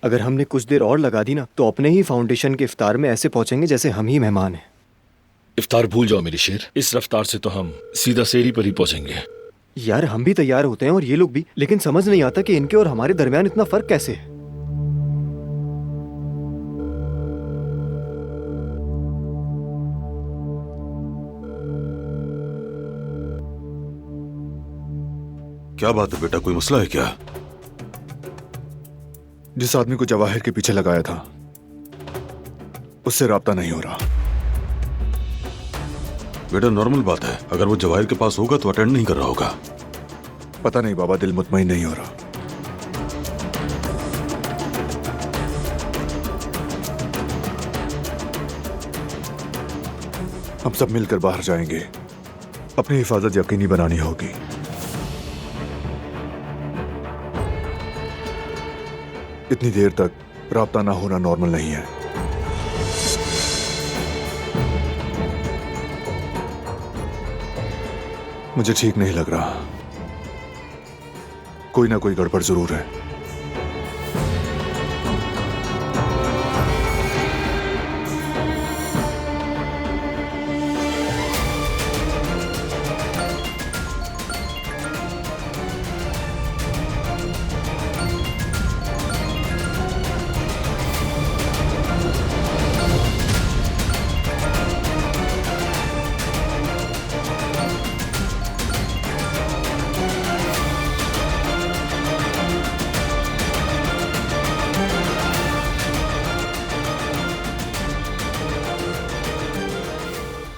अगर हमने कुछ देर और लगा दी ना तो अपने ही फाउंडेशन के इफ्तार में ऐसे पहुंचेंगे जैसे हम ही मेहमान हैं। इफ्तार भूल जाओ मेरी शेर, इस रफ्तार से तो हम सीधा सेरी पर ही पहुंचेंगे। यार हम भी तैयार होते हैं और ये लोग भी, लेकिन समझ नहीं आता कि इनके और हमारे दरमियान इतना फर्क कैसे है। क्या बात है बेटा, कोई मसला है क्या? जिस आदमी को जवाहिर के पीछे लगाया था उससे राब्ता नहीं हो रहा। बेटा नॉर्मल बात है, अगर वो जवाहिर के पास होगा तो अटेंड नहीं कर रहा होगा। पता नहीं बाबा, दिल मुतमईन नहीं हो रहा। हम सब मिलकर बाहर जाएंगे, अपनी हिफाजत यकीनी बनानी होगी। इतनी देर तक राब्ता ना होना नॉर्मल नहीं है। मुझे ठीक नहीं लग रहा, कोई ना कोई गड़बड़ जरूर है।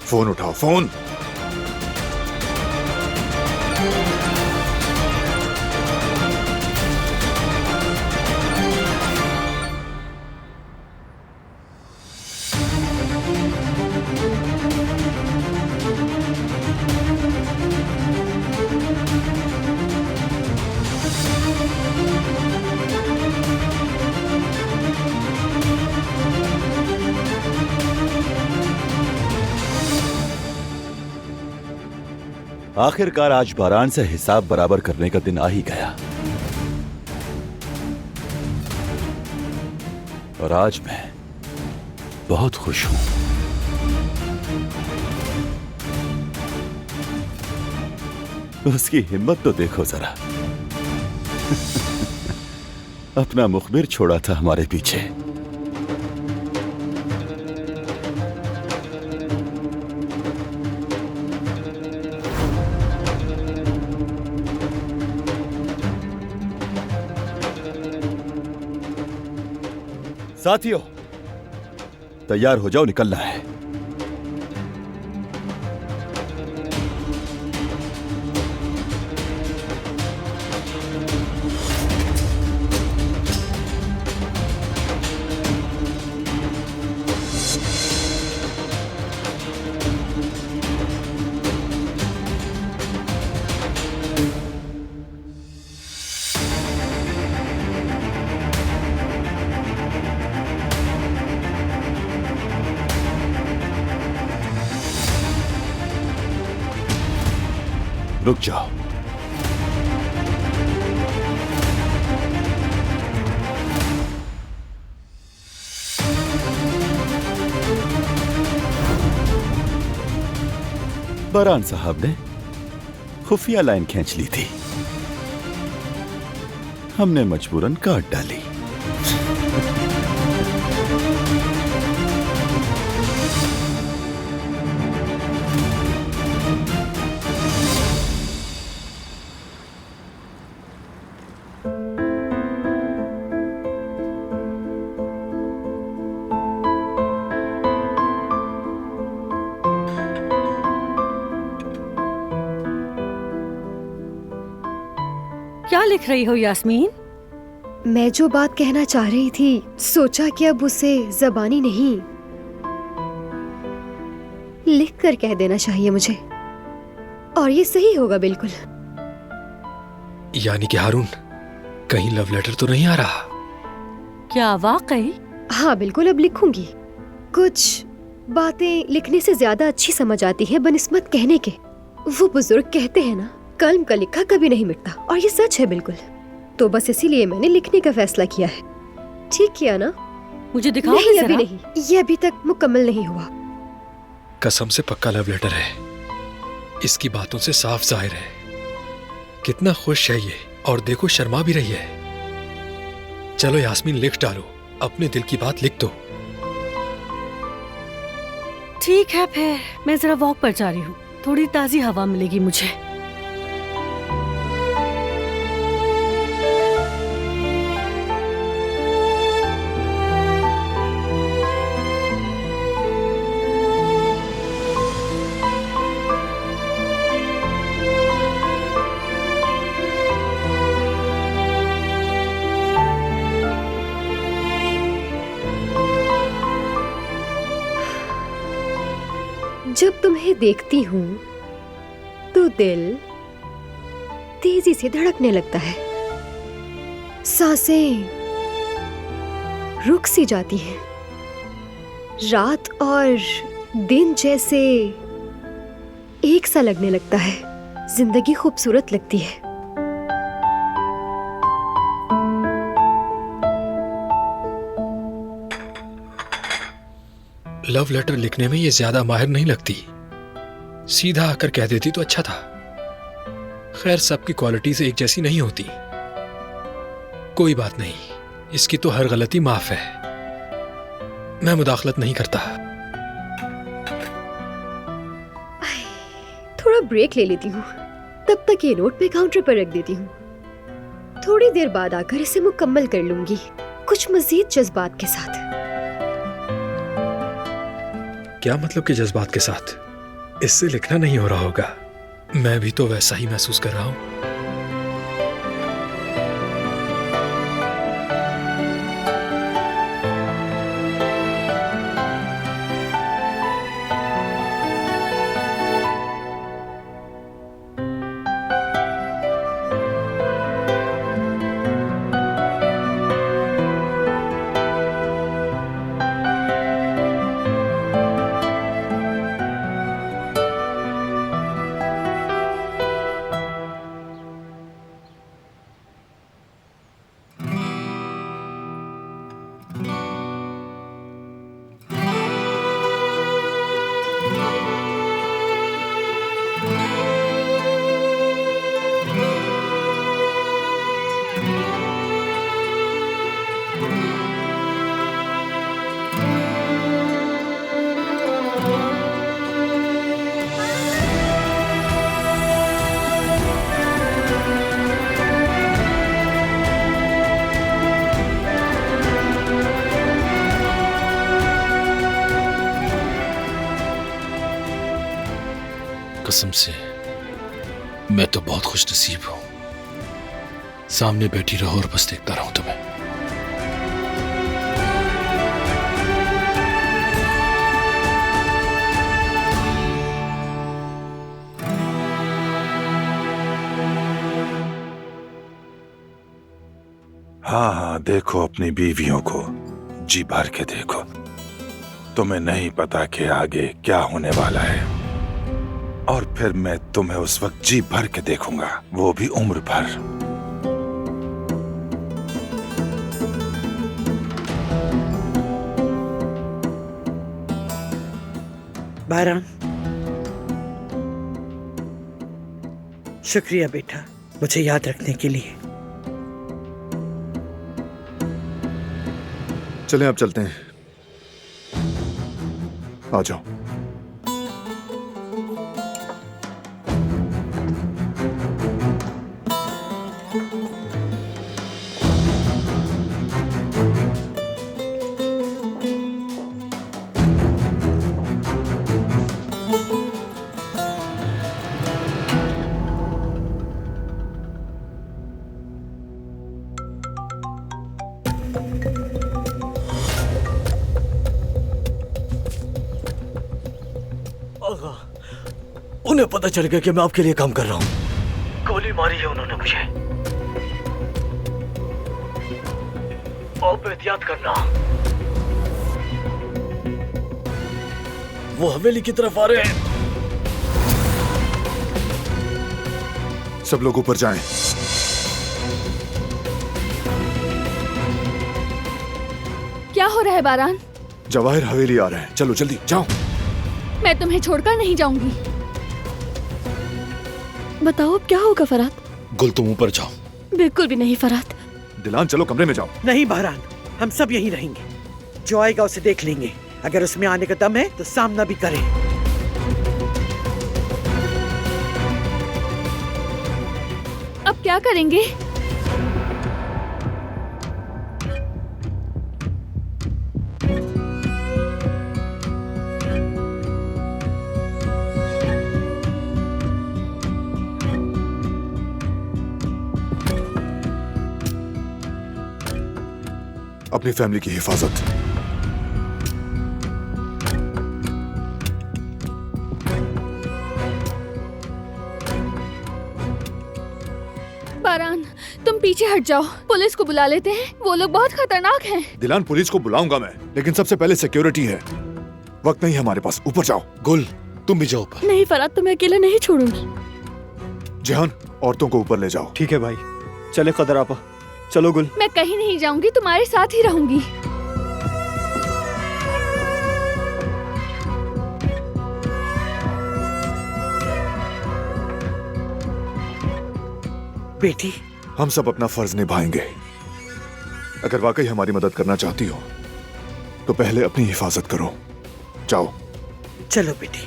फोन उठाओ, फोन। आखिरकार आज बारान से हिसाब बराबर करने का दिन आ ही गया और आज मैं बहुत खुश हूं। उसकी हिम्मत तो देखो जरा। अपना मुखबिर छोड़ा था हमारे पीछे। साथियों तैयार हो जाओ, निकलना है। रुक जाओ। बारान साहब ने खुफिया लाइन खींच ली थी, हमने मजबूरन काट डाली। क्या लिख रही हो यास्मीन? मैं जो बात कहना चाह रही थी, सोचा कि अब उसे ज़बानी नहीं लिख कर कह देना चाहिए मुझे, और ये सही होगा बिल्कुल। यानी कि हारून, कहीं लव लेटर तो नहीं आ रहा? क्या वाकई? हाँ बिल्कुल, अब लिखूंगी। कुछ बातें लिखने से ज्यादा अच्छी समझ आती है बनिस्बत कहने के। वो बुजुर्ग कहते हैं ना, कलम का लिखा कभी नहीं मिटता, और ये सच है बिल्कुल। तो बस इसीलिए मैंने लिखने का फैसला किया है। ठीक किया ना? मुझे दिखाओ नहीं, अभी नहीं, ये अभी तक मुकम्मल नहीं हुआ। कसम से पक्का लव लेटर है। इसकी बातों से साफ जाहिर है कितना खुश है ये, और देखो शर्मा भी रही है। चलो यास्मीन लिख डालो, अपने दिल की बात लिख दो। ठीक है, फिर मैं जरा वॉक पर जा रही हूँ, थोड़ी ताजी हवा मिलेगी मुझे। जब तुम्हें देखती हूँ तो दिल तेजी से धड़कने लगता है, सांसें रुक सी जाती हैं, रात और दिन जैसे एक सा लगने लगता है, जिंदगी खूबसूरत लगती है। लव लेटर लिखने में ये ज्यादा माहिर नहीं लगती, सीधा आकर कह देती तो अच्छा था। खैर, सबकी क्वालिटीज एक जैसी नहीं होती। कोई बात नहीं, इसकी तो हर गलती माफ है, मैं मुदाखलत नहीं करता। थोड़ा ब्रेक ले लेती हूँ, तब तक ये नोट मैं काउंटर पर रख देती हूँ। थोड़ी देर बाद आकर इसे मुकम्मल कर लूंगी, कुछ मजीद जज्बात के साथ। क्या मतलब कि जज्बात के साथ? इससे लिखना नहीं हो रहा होगा, मैं भी तो वैसा ही महसूस कर रहा हूं। कसम से मैं तो बहुत खुश नसीब हूं, सामने बैठी रहो और बस देखता रहूं तुम्हें। हाँ हाँ, देखो अपनी बीवियों को, जी भर के देखो। तुम्हें नहीं पता कि आगे क्या होने वाला है, और फिर मैं तुम्हें उस वक्त जी भर के देखूंगा, वो भी उम्र भर। बारान, शुक्रिया बेटा मुझे याद रखने के लिए। चलें, अब चलते हैं। आ जाओ। उन्हें पता चल गया कि मैं आपके लिए काम कर रहा हूं। गोली मारी है उन्होंने मुझे। आप एहतियात करना। वो हवेली की तरफ आ रहे हैं। सब लोग ऊपर जाएं। क्या हो रहा है बारान? जवाहिर हवेली आ रहे हैं, चलो जल्दी जाओ। मैं तुम्हें छोड़कर नहीं जाऊंगी। बताओ अब क्या होगा फरात? गुल तुम ऊपर जाओ। बिल्कुल भी नहीं फरात। दिलान चलो कमरे में जाओ। नहीं बहरान, हम सब यहीं रहेंगे। जो आएगा उसे देख लेंगे। अगर उसमें आने का दम है तो सामना भी करे। अब क्या करेंगे? अपनी फैमिली की हिफाजत। बारान, तुम पीछे हट जाओ। पुलिस को बुला लेते हैं, वो लोग बहुत खतरनाक हैं। दिलान पुलिस को बुलाऊंगा मैं, लेकिन सबसे पहले सिक्योरिटी है। वक्त नहीं है हमारे पास, ऊपर जाओ। गुल तुम भी जाओ ऊपर। नहीं फरात, तुम्हें अकेला नहीं छोड़ूंगी। जिहान औरतों को ऊपर ले जाओ। ठीक है भाई, चले कदर आपा। चलो गुल। मैं कहीं नहीं जाऊंगी, तुम्हारे साथ ही रहूंगी। बेटी, हम सब अपना फर्ज निभाएंगे। अगर वाकई हमारी मदद करना चाहती हो तो पहले अपनी हिफाजत करो। जाओ। चलो बेटी,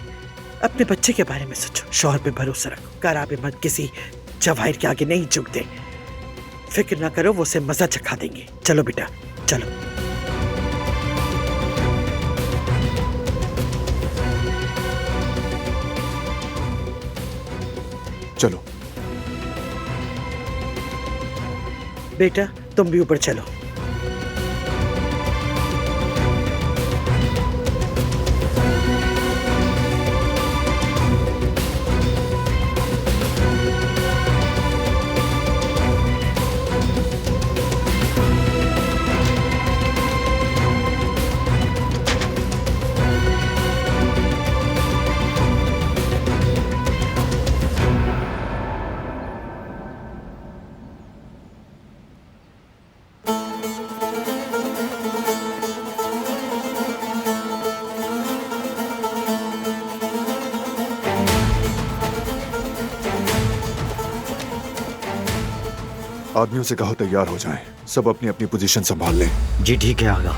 अपने बच्चे के बारे में सोचो। शौहर पे भरोसा रखो। कराबे मत, किसी जवाहिर के आगे नहीं झुक दे। फिक्र ना करो, वो उसे मजा चखा देंगे। चलो बेटा, चलो। चलो बेटा, तुम भी ऊपर चलो। आदमियों से कहो तैयार हो जाएं। सब अपनी अपनी पोजीशन संभाल लें। जी ठीक है आगा।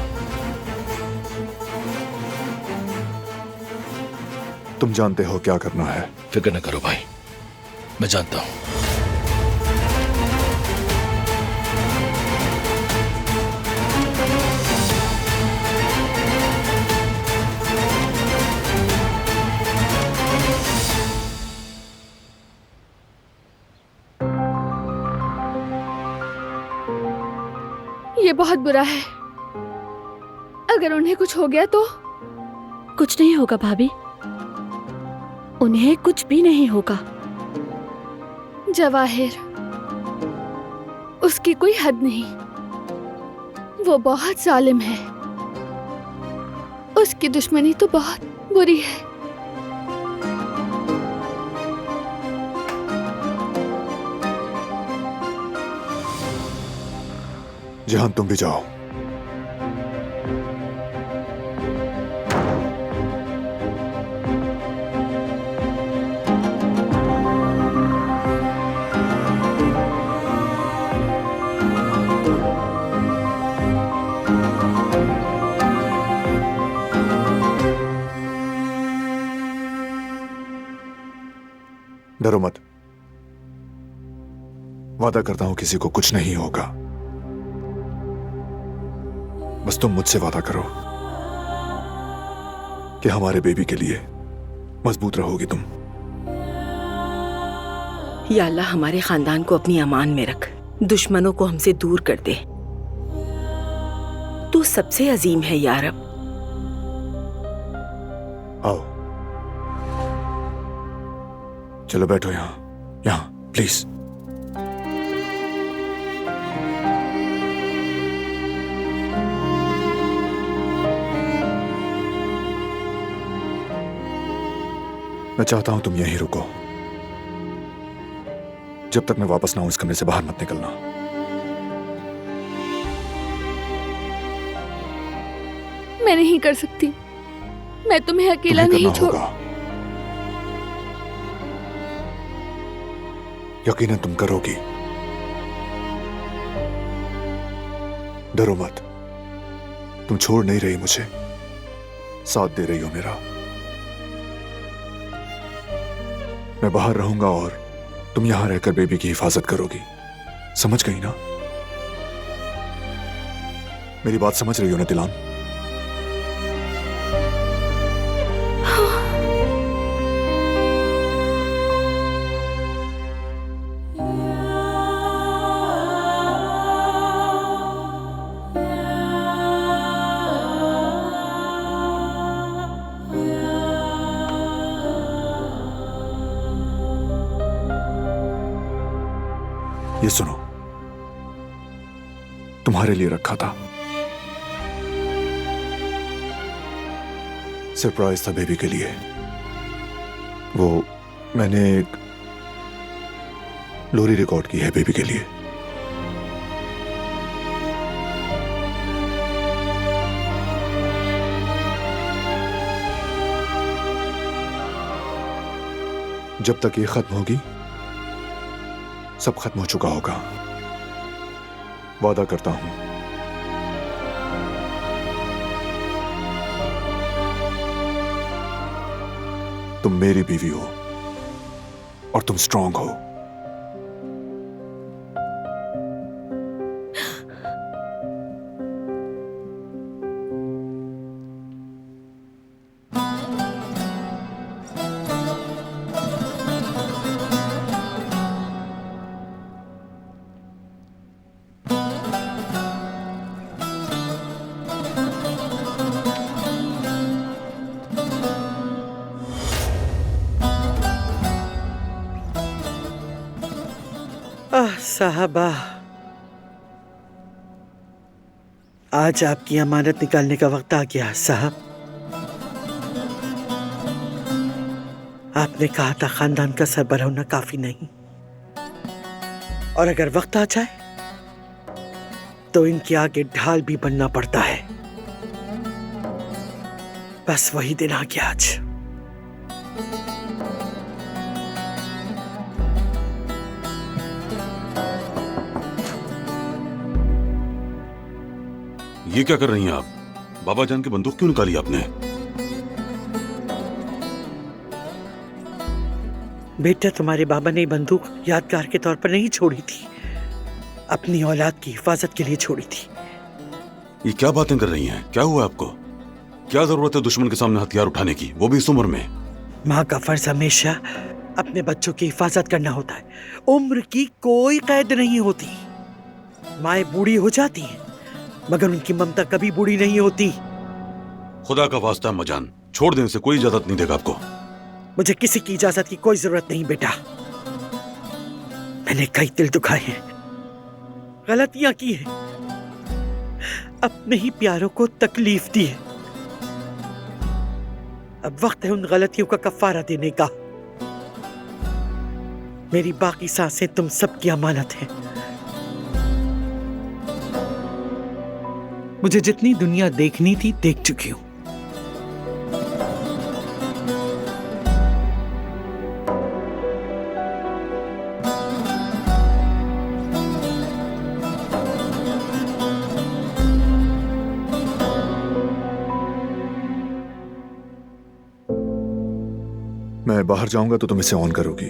तुम जानते हो क्या करना है। फिक्र न करो भाई, मैं जानता हूं। ये बहुत बुरा है। अगर उन्हें कुछ हो गया तो? कुछ नहीं होगा भाभी, उन्हें कुछ भी नहीं होगा। जवाहिर, उसकी कोई हद नहीं। वो बहुत जालिम है। उसकी दुश्मनी तो बहुत बुरी है। जिहान तुम भी जाओ। डरो मत, वादा करता हूं किसी को कुछ नहीं होगा। बस तुम मुझसे वादा करो कि हमारे बेबी के लिए मजबूत रहोगी तुम। या अल्लाह हमारे खानदान को अपनी अमान में रख, दुश्मनों को हमसे दूर कर दे। तू सबसे अजीम है या रब। आओ चलो बैठो यहाँ प्लीज। मैं चाहता हूं तुम यहीं रुको। जब तक मैं वापस ना आऊं इस कमरे से बाहर मत निकलना। मैं नहीं कर सकती। मैं तुम्हें अकेला तुम्हें नहीं करना छोड़। होगा। यकीनन तुम करोगी। डरो मत, तुम छोड़ नहीं रही मुझे, साथ दे रही हो मेरा। मैं बाहर रहूंगा और तुम यहां रहकर बेबी की हिफाजत करोगी। समझ गई ना? मेरी बात समझ रही हो ना दिलान? ये सुनो, तुम्हारे लिए रखा था। सरप्राइज था बेबी के लिए। वो मैंने एक लोरी रिकॉर्ड की है बेबी के लिए। जब तक ये खत्म होगी सब खत्म हो चुका होगा, वादा करता हूं। तुम मेरी बीवी हो और तुम स्ट्रांग हो। साहबा, आज आपकी अमानत निकालने का वक्त आ गया। साहब, आपने कहा था खानदान का सरबराह होना काफी नहीं, और अगर वक्त आ जाए तो इनके आगे ढाल भी बनना पड़ता है। बस वही दिन आ गया आज। ये क्या कर रही हैं आप? बाबा जान की बंदूक क्यों निकाली आपने? बेटा, तुम्हारे बाबा ने बंदूक यादगार के तौर पर नहीं छोड़ी थी, अपनी औलाद की हिफाजत के लिए छोड़ी थी। ये क्या बातें कर रही हैं? क्या हुआ आपको? क्या जरूरत है दुश्मन के सामने हथियार उठाने की, वो भी इस उम्र में? माँ का फर्ज हमेशा अपने बच्चों की हिफाजत करना होता है। उम्र की कोई कैद नहीं होती। माएं बूढ़ी हो जाती हैं, मगर उनकी ममता कभी बूढ़ी नहीं होती। खुदा का वास्ता है मजान, छोड़ दें, से कोई इजाजत नहीं देगा आपको। मुझे किसी की इजाजत की कोई जरूरत नहीं बेटा। मैंने कई दिल दुखाए हैं, गलतियां की हैं, अपने ही प्यारों को तकलीफ दी है। अब वक्त है उन गलतियों का कफारा देने का। मेरी बाकी सांसें तुम सबकी अमानत हैं। मुझे जितनी दुनिया देखनी थी देख चुकी हूं। मैं बाहर जाऊंगा तो तुम इसे ऑन करोगी,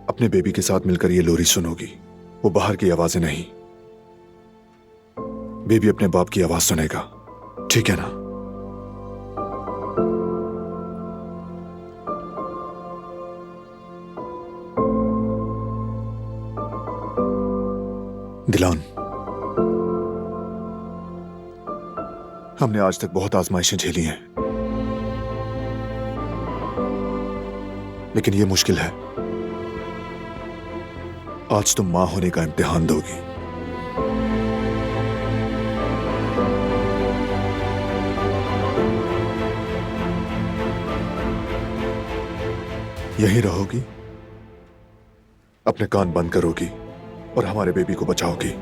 अपने बेबी के साथ मिलकर ये लोरी सुनोगी। वो बाहर की आवाजें नहीं, बेबी अपने बाप की आवाज सुनेगा, ठीक है ना? दिलान, हमने आज तक बहुत आजमाइशें झेली हैं, लेकिन यह मुश्किल है। आज तुम मां होने का इम्तिहान दोगी। यहीं रहोगी, अपने कान बंद करोगी और हमारे बेबी को बचाओगी।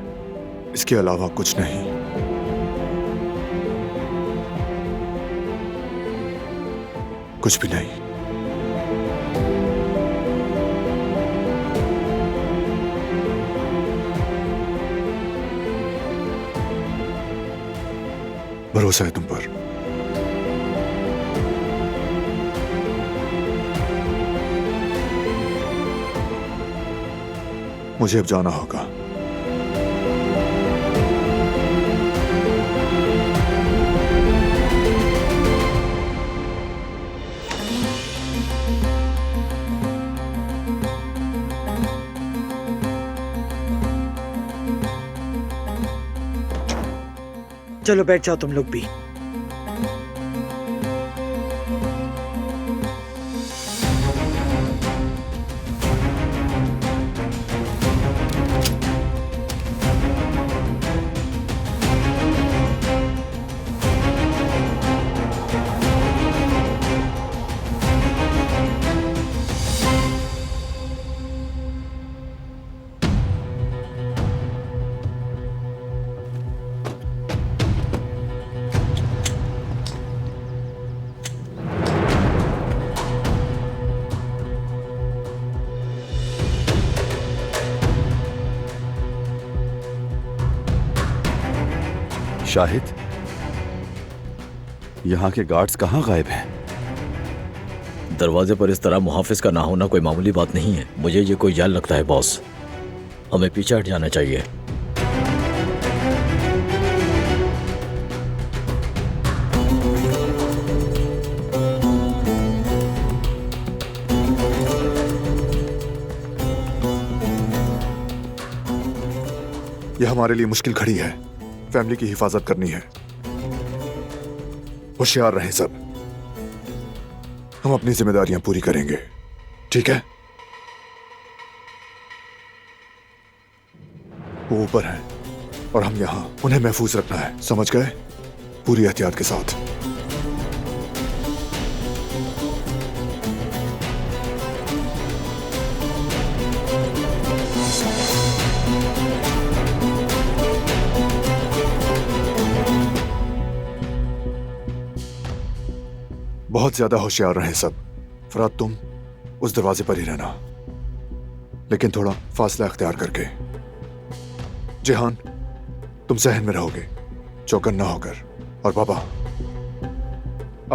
इसके अलावा कुछ नहीं। कुछ भी नहीं। भरोसा है तुम पर। मुझे अब जाना होगा। चलो बैठ जाओ तुम लोग भी। शाहिद, यहाँ के गार्ड्स कहाँ गायब हैं? दरवाजे पर इस तरह मुहाफिज का ना होना कोई मामूली बात नहीं है। मुझे ये कोई जाल लगता है बॉस। हमें पीछे हट जाना चाहिए। यह हमारे लिए मुश्किल घड़ी है। फैमिली की हिफाजत करनी है। होशियार रहें सब। हम अपनी जिम्मेदारियां पूरी करेंगे, ठीक है? वो ऊपर हैं और हम यहां। उन्हें महफूज रखना है, समझ गए? पूरी एहतियात के साथ। बहुत ज्यादा होशियार रहें सब। फराद, तुम उस दरवाजे पर ही रहना, लेकिन थोड़ा फासला अख्तियार करके। जिहान, तुम सहन में रहोगे, चौकन्ना होकर। और बाबा,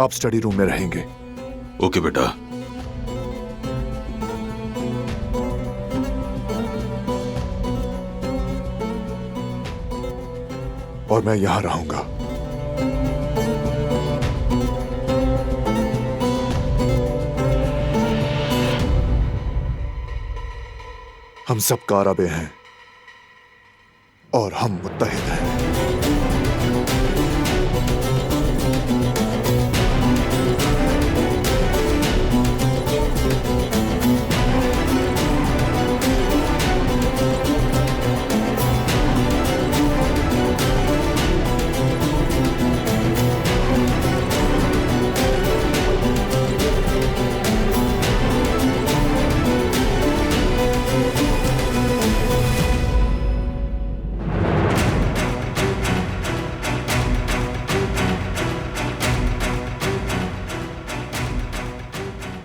आप स्टडी रूम में रहेंगे। ओके बेटा। और मैं यहां रहूंगा। हम सब काराबे हैं और हम मुत्तहिद हैं।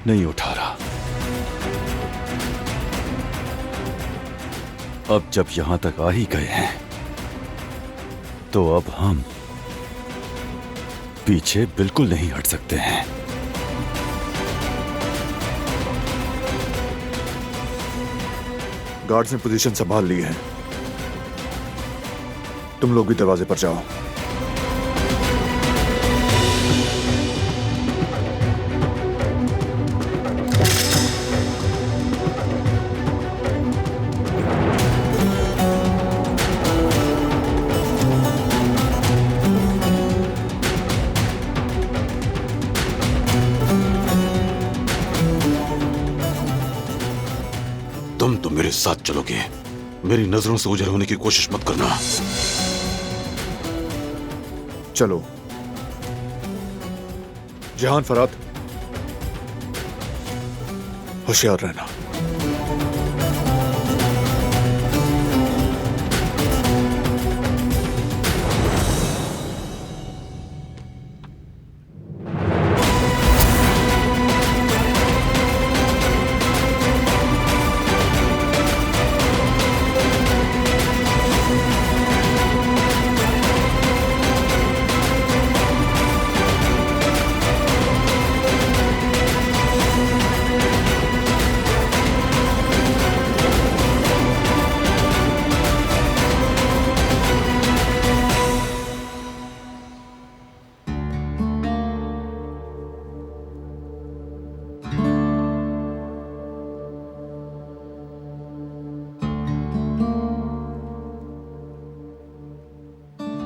नहीं उठा रहा। अब जब यहां तक आ ही गए हैं तो अब हम पीछे बिल्कुल नहीं हट सकते हैं। गार्ड्स ने पोजीशन संभाल ली है। तुम लोग भी दरवाजे पर जाओ। तुम तो मेरे साथ चलोगे। मेरी नजरों से ओझल होने की कोशिश मत करना। चलो। जहान, फराद, होशियार रहना।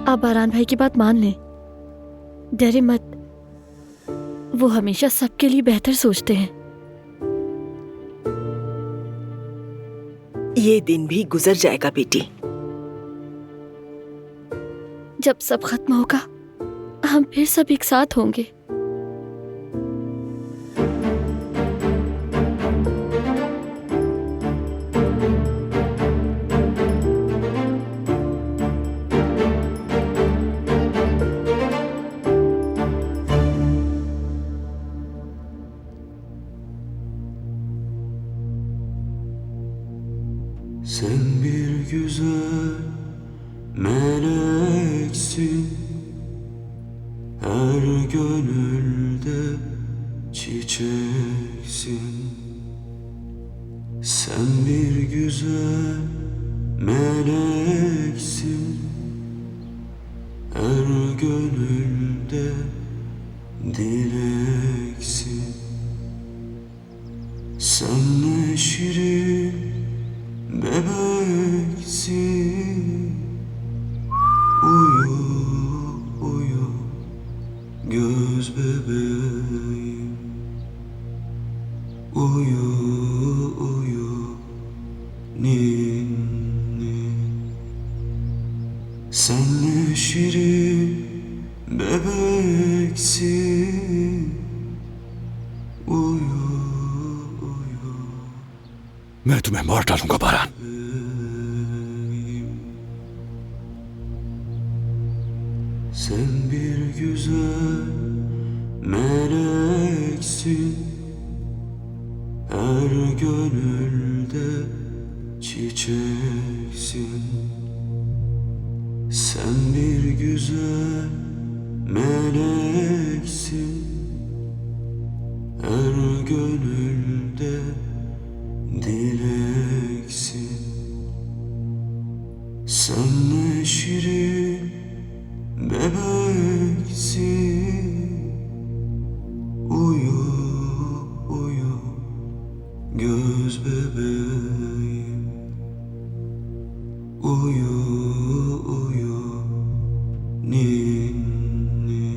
आप बारान भाई की बात मान लें, डरे मत, वो हमेशा सबके लिए बेहतर सोचते हैं। ये दिन भी गुजर जाएगा बेटी। जब सब खत्म होगा हम फिर सब एक साथ होंगे। Sen bir güzel meleksin, her gönülde çiçeksin. Sen bir güzel meleksin, her gönülde dileksin. Sen ne şirin bebeksin, uyu uyu göz bebeğim, uyu uyu ninni. Sen ne şirin bebeksin, uyu uyu. मैं तुम्हें मार डालूंगा बारान। Sen bir güzel meleksin, her gönülde çiçeksin. Sen bir güzel meleksin, her gönülde dileksin. Sen ne şirin bebeksin, uyu uyu göz bebeğim, uyu uyu ninni.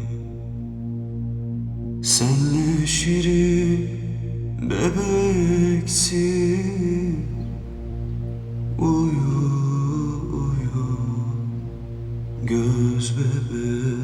Sen ne şirin bebeksin, uyu uyu göz bebeğim.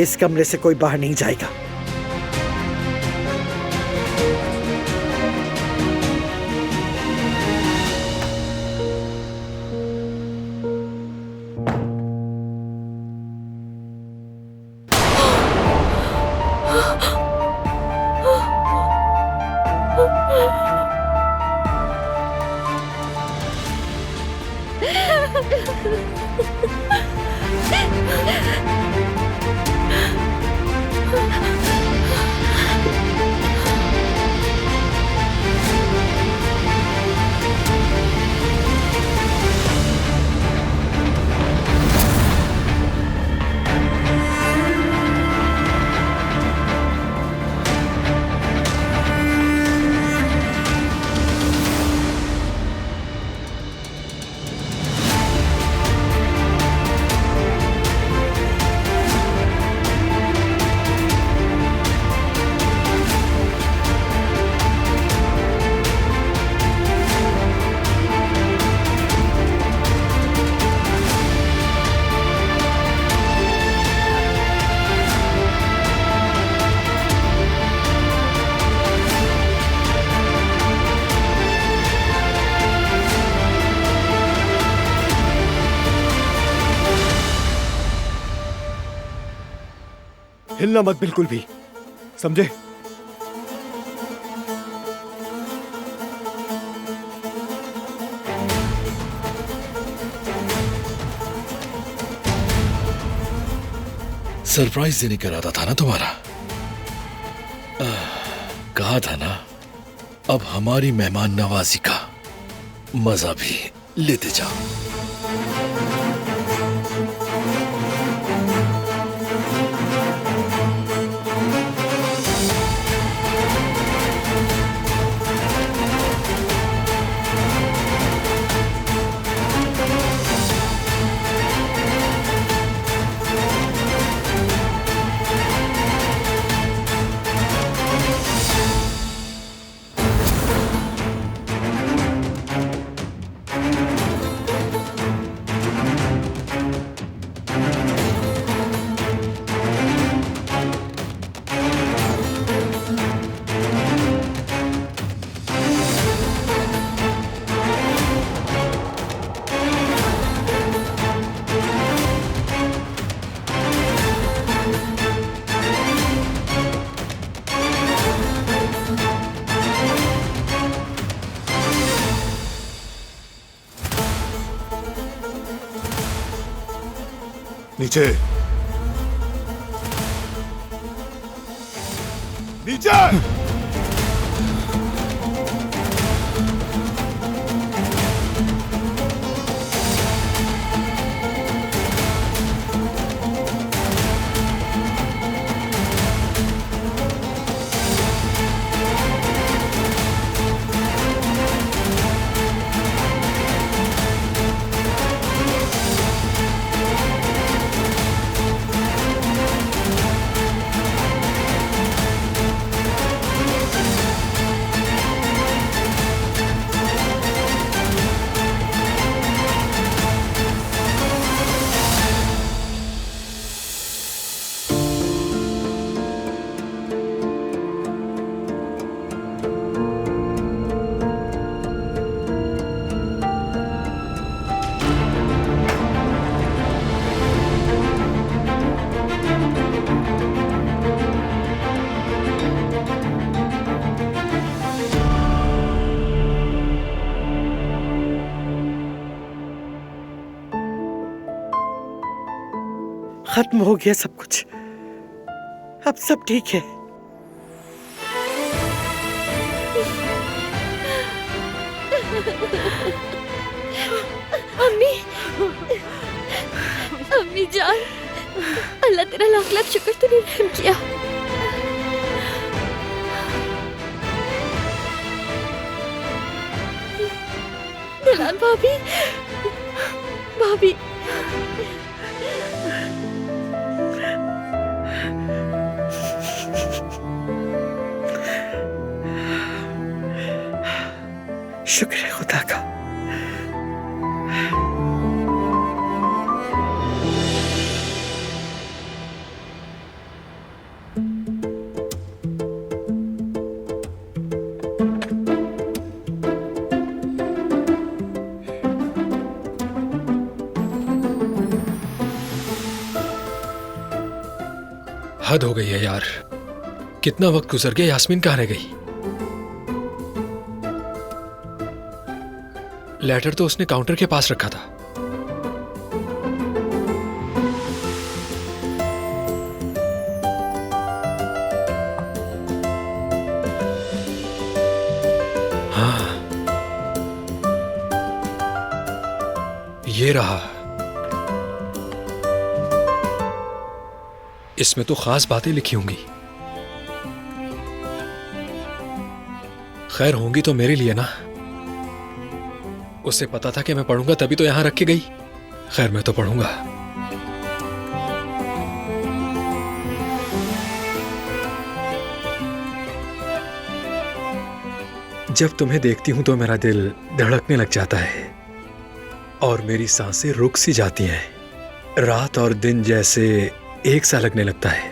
इस कमरे से कोई बाहर नहीं जाएगा। हिलना मत बिल्कुल भी, समझे? सरप्राइज देने का इरादा था ना तुम्हारा? कहा था ना, अब हमारी मेहमान नवाजी का मजा भी लेते जाओ। नीचे नीचे। खत्म हो गया सब कुछ, अब सब ठीक है। अम्मी, अम्मी जान, अल्लाह तेरा लाख लाख शुक्र तूने रहम किया। दिलान भाभी, भाभी शुक्र है खुदा का। हद हो गई है यार। कितना वक्त गुजर गया, यास्मीन कहाँ रह गई? लेटर तो उसने काउंटर के पास रखा था। हाँ, ये रहा। इसमें तो खास बातें लिखी होंगी। खैर होंगी तो मेरे लिए ना। उसे पता था कि मैं पढ़ूंगा, तभी तो यहां रख के गई। खैर मैं तो पढ़ूंगा। जब तुम्हें देखती हूं तो मेरा दिल धड़कने लग जाता है और मेरी सांसें रुक सी जाती हैं। रात और दिन जैसे एक सा लगने लगता है।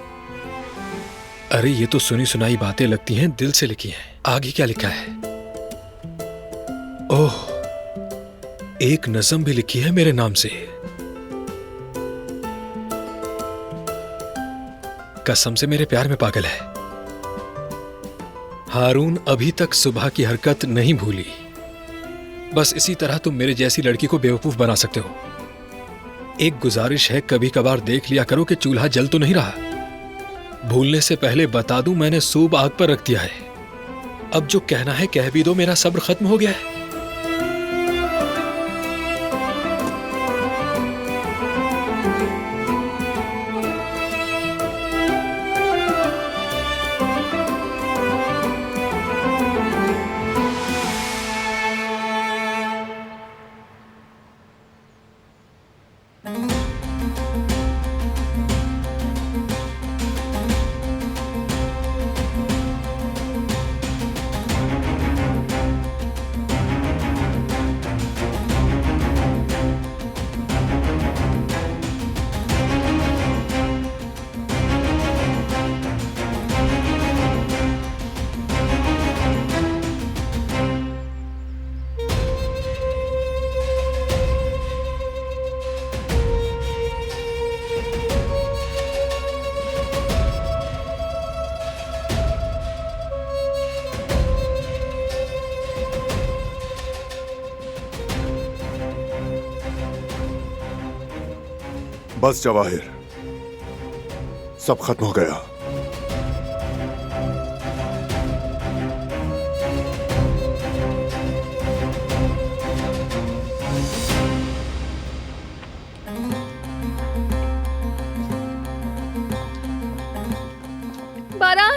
अरे ये तो सुनी सुनाई बातें लगती हैं, दिल से लिखी हैं। आगे क्या लिखा है? ओह, एक नज़म भी लिखी है मेरे नाम से। कसम से मेरे प्यार में पागल है। हारून अभी तक सुबह की हरकत नहीं भूली। बस इसी तरह तुम मेरे जैसी लड़की को बेवकूफ बना सकते हो। एक गुजारिश है, कभी कभार देख लिया करो कि चूल्हा जल तो नहीं रहा। भूलने से पहले बता दूं, मैंने सूप आग पर रख दिया है। अब जो कहना है कह भी दो, मेरा सब्र खत्म हो गया है। बस जवाहिर, सब खत्म हो गया। बारा,